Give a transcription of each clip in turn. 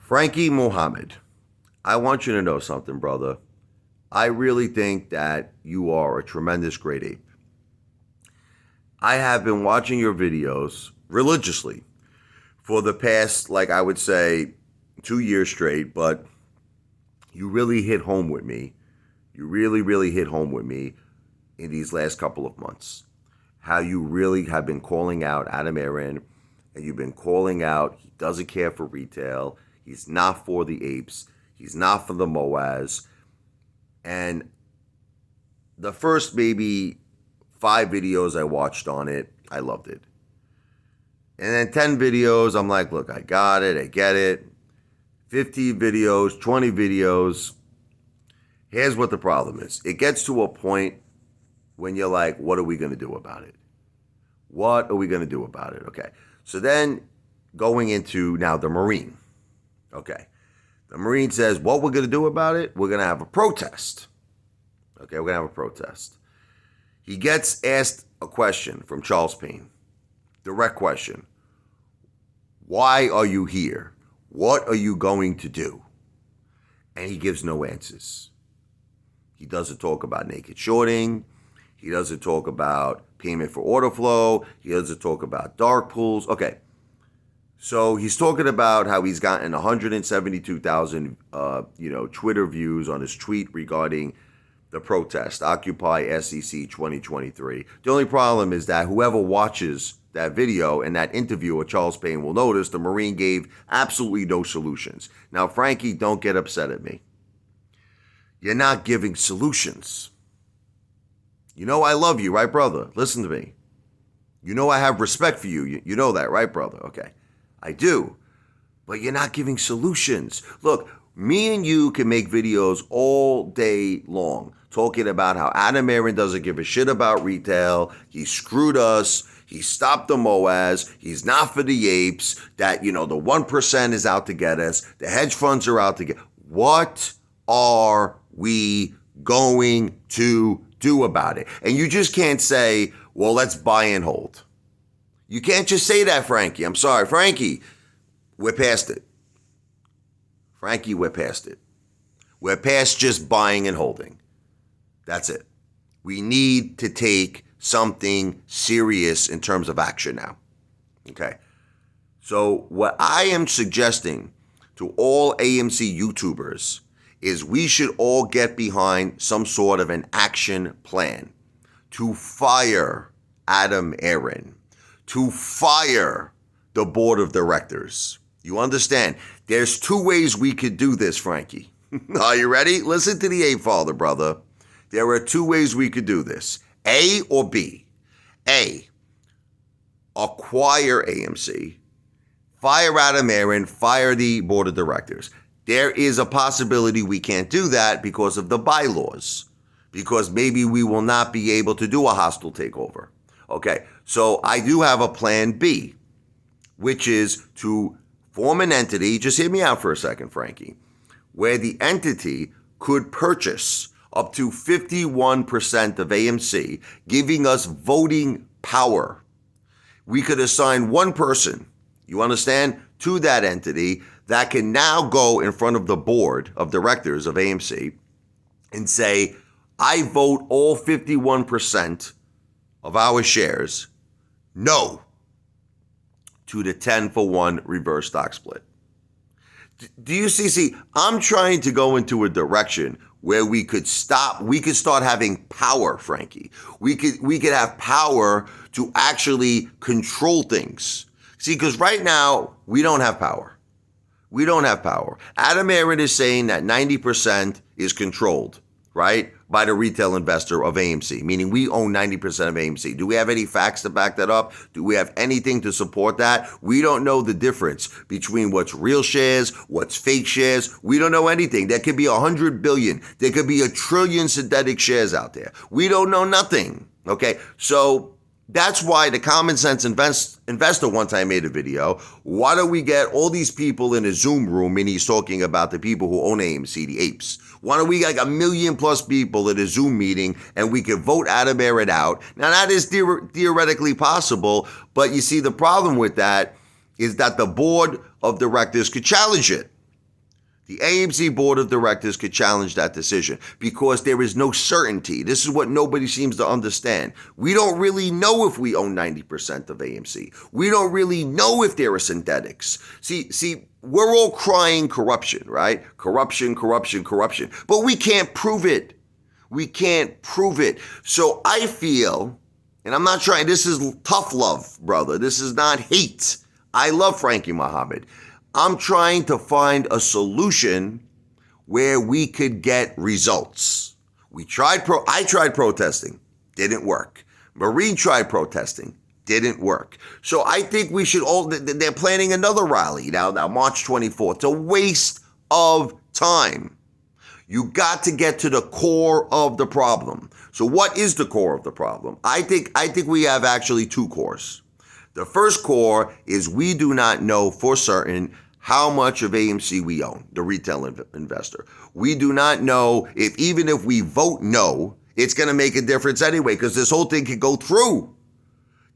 Frankie Muhammad, I want you to know something, brother. I really think that you are a tremendous great ape. I have been watching your videos religiously for the past, I would say, 2 years straight, but you really hit home with me. You really hit home with me in these last couple of months. How you really have been calling out Adam Aron, and you've been calling out he doesn't care for retail. He's not for the apes. He's not for the Moaz. And the first maybe 5 videos I watched on it, I loved it. And then 10 videos, I'm like, look, I got it. I get it. 50 videos, 20 videos. Here's what the problem is. It gets to a point when you're like, what are we going to do about it? What are we going to do about it? Okay. So then going into now the Marine. Okay. The Marine says, what we're going to do about it? We're going to have a protest. Okay. We're going to have a protest. He gets asked a question from Charles Payne. Direct question. Why are you here? What are you going to do? And he gives no answers. He doesn't talk about naked shorting. He doesn't talk about payment for order flow. He doesn't talk about dark pools. Okay. So he's talking about how he's gotten 172,000, Twitter views on his tweet regarding the protest, Occupy SEC 2023. The only problem is that whoever watches that video and that interview with Charles Payne will notice the Marine gave absolutely no solutions. Now, Frankie, don't get upset at me. You're not giving solutions. You know I love you, right, brother? Listen to me. You know I have respect for you. You know that, right, brother? Okay. I do. But you're not giving solutions. Look, me and you can make videos all day long talking about how Adam Aron doesn't give a shit about retail. He screwed us. He stopped the Moaz. He's not for the apes. That, the 1% is out to get us. The hedge funds are out to get. What are we going to do about it? And you just can't say, well, let's buy and hold. You can't just say that, Frankie. I'm sorry, Frankie. We're past it. Frankie, we're past it. We're past just buying and holding. That's it. We need to take something serious in terms of action now. Okay. So what I am suggesting to all AMC YouTubers is we should all get behind some sort of an action plan to fire Adam Aron, to fire the board of directors. You understand? There's 2 ways we could do this, Frankie. Are you ready? Listen to the Apefather, brother. There are 2 ways we could do this. A or B. A, acquire AMC, fire Adam Aron, fire the board of directors. There is a possibility we can't do that because of the bylaws, because maybe we will not be able to do a hostile takeover. Okay, so I do have a plan B, which is to form an entity, just hear me out for a second, Frankie, where the entity could purchase up to 51% of AMC, giving us voting power. We could assign one person, you understand, to that entity that can now go in front of the board of directors of AMC and say, I vote all 51% of our shares no to the 10-for-1 reverse stock split. Do you see, I'm trying to go into a direction where we could start having power, Frankie. We could have power to actually control things. See, because right now, we don't have power. We don't have power. Adam Aron is saying that 90% is controlled, right, by the retail investor of AMC, meaning we own 90% of AMC. Do we have any facts to back that up? Do we have anything to support that? We don't know the difference between what's real shares, what's fake shares. We don't know anything. There could be 100 billion. There could be 1 trillion synthetic shares out there. We don't know nothing, okay? So that's why the common sense investor one time made a video. Why don't we get all these people in a Zoom room, and he's talking about the people who own AMC, the apes. Why don't we get 1 million plus people at a Zoom meeting and we can vote Adam Aron out? Now that is theoretically possible, but you see the problem with that is that the board of directors could challenge it. The AMC board of directors could challenge that decision because there is no certainty. This is what nobody seems to understand. We don't really know if we own 90% of AMC. We don't really know if there are synthetics. See, we're all crying corruption, right? Corruption. But we can't prove it. We can't prove it. So I feel, and I'm not trying, this is tough love, brother. This is not hate. I love Frankie Muhammad. I'm trying to find a solution where we could get results. I tried protesting, didn't work. Marine tried protesting, didn't work. So I think we should they're planning another rally now March 24th. It's a waste of time. You got to get to the core of the problem. So what is the core of the problem? I think we have actually two cores. The first core is we do not know for certain how much of AMC we own, the retail investor. We do not know even if we vote no, it's going to make a difference anyway, because this whole thing could go through.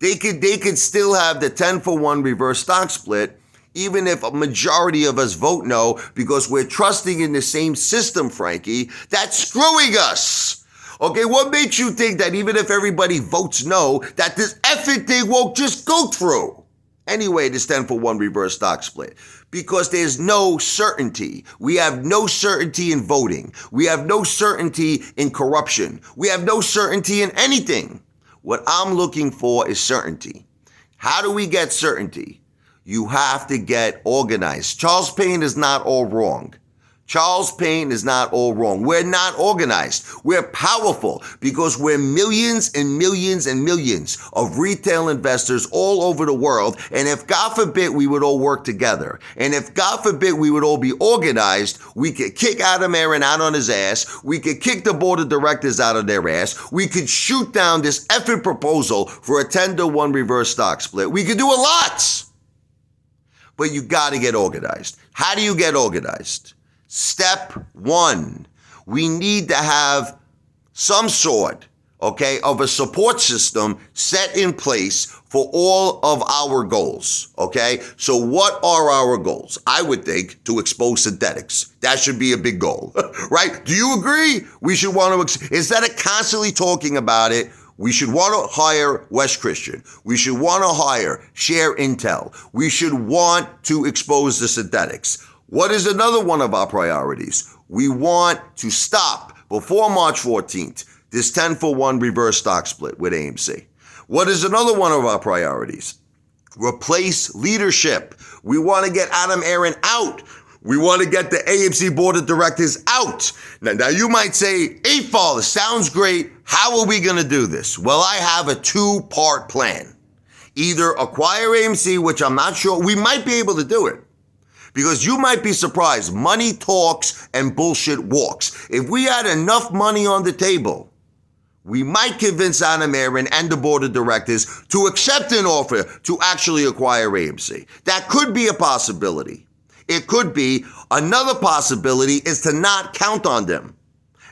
They could still have the 10-for-1 reverse stock split, even if a majority of us vote no, because we're trusting in the same system, Frankie, that's screwing us. Okay, what makes you think that even if everybody votes no, that this effing thing won't just go through? Anyway, this 10-for-1 reverse stock split. Because there's no certainty. We have no certainty in voting. We have no certainty in corruption. We have no certainty in anything. What I'm looking for is certainty. How do we get certainty? You have to get organized. Charles Payne is not all wrong. Charles Payne is not all wrong. We're not organized. We're powerful because we're millions and millions and millions of retail investors all over the world. And if God forbid we would all work together, and if God forbid we would all be organized, we could kick Adam Aron out on his ass. We could kick the board of directors out of their ass. We could shoot down this effing proposal for a 10-to-1 reverse stock split. We could do a lot. But you got to get organized. How do you get organized? Step one, we need to have some sort, of a support system set in place for all of our goals, So what are our goals? I would think to expose synthetics. That should be a big goal, right? Do you agree? We should want to, instead of constantly talking about it, we should want to hire West Christian. We should want to hire Share Intel. We should want to expose the synthetics. What is another one of our priorities? We want to stop, before March 14th, this 10-for-1 reverse stock split with AMC. What is another one of our priorities? Replace leadership. We want to get Adam Aron out. We want to get the AMC board of directors out. Now you might say, Apefather, sounds great. How are we going to do this? Well, I have a two-part plan. Either acquire AMC, which I'm not sure, we might be able to do it. Because you might be surprised, money talks and bullshit walks. If we had enough money on the table, we might convince Adam Aron and the board of directors to accept an offer to actually acquire AMC. That could be a possibility. It could be. Another possibility is to not count on them.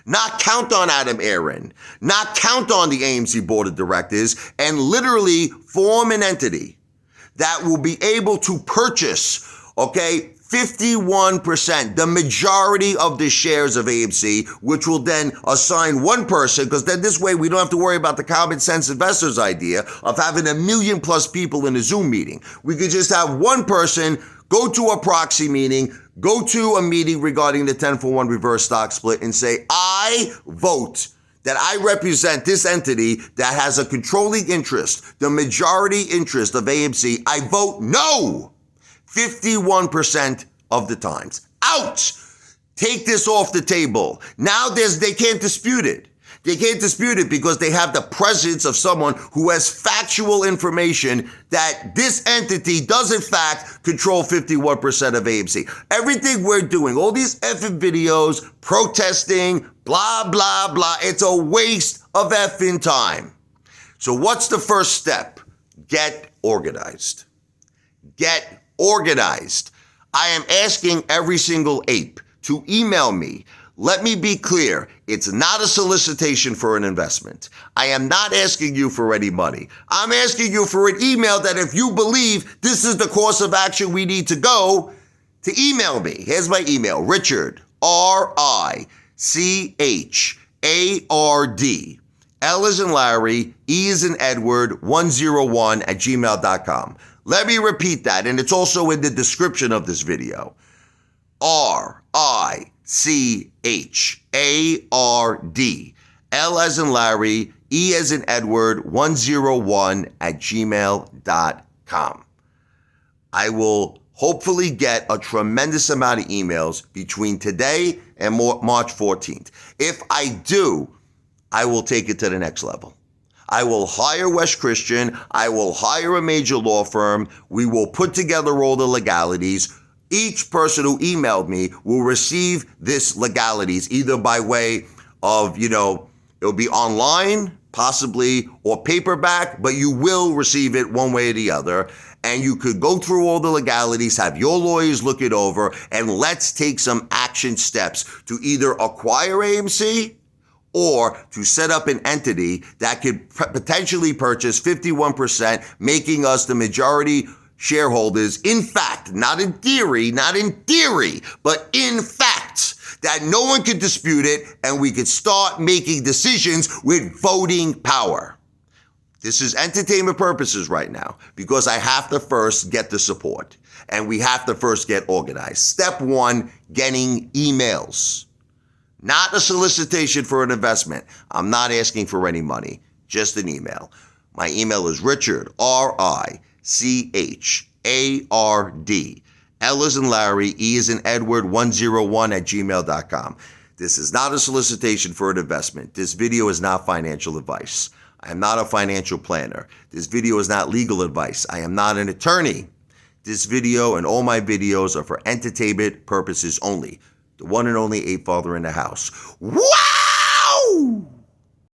Not count on Adam Aron. Not count on the AMC board of directors and literally form an entity that will be able to purchase 51%, the majority of the shares of AMC, which will then assign one person, because then this way we don't have to worry about the common sense investors idea of having 1 million plus people in a Zoom meeting. We could just have one person go to a proxy meeting, go to a meeting regarding the 10-for-1 reverse stock split and say, I vote that I represent this entity that has a controlling interest, the majority interest of AMC. I vote no. 51% of the times. Out! Take this off the table. Now they can't dispute it. They can't dispute it because they have the presence of someone who has factual information that this entity does in fact control 51% of AMC. Everything we're doing, all these effing videos, protesting, blah, blah, blah, it's a waste of effing time. So what's the first step? Get organized. Get organized. I am asking every single ape to email me. Let me be clear. It's not a solicitation for an investment. I am not asking you for any money. I'm asking you for an email that if you believe this is the course of action we need to go, to email me. Here's my email, Richard, RICHARD, L as in Larry, E as in Edward, 101 at gmail.com. Let me repeat that, and it's also in the description of this video. RICHARD, L as in Larry, E as in Edward, 101 at gmail.com. I will hopefully get a tremendous amount of emails between today and March 14th. If I do, I will take it to the next level. I will hire West Christian. I will hire a major law firm. We will put together all the legalities. Each person who emailed me will receive this legalities either by way of, it'll be online, possibly, or paperback, but you will receive it one way or the other. And you could go through all the legalities, have your lawyers look it over, and let's take some action steps to either acquire AMC or to set up an entity that could potentially purchase 51%, making us the majority shareholders, in fact, not in theory, but in fact, that no one could dispute it, and we could start making decisions with voting power. This is entertainment purposes right now because I have to first get the support and we have to first get organized. Step one, getting emails. Not a solicitation for an investment. I'm not asking for any money, just an email. My email is Richard, RICHARD, L as in Larry, E as in Edward, 101 at gmail.com. This is not a solicitation for an investment. This video is not financial advice. I am not a financial planner. This video is not legal advice. I am not an attorney. This video and all my videos are for entertainment purposes only. The one and only Apefather in the house. Wow!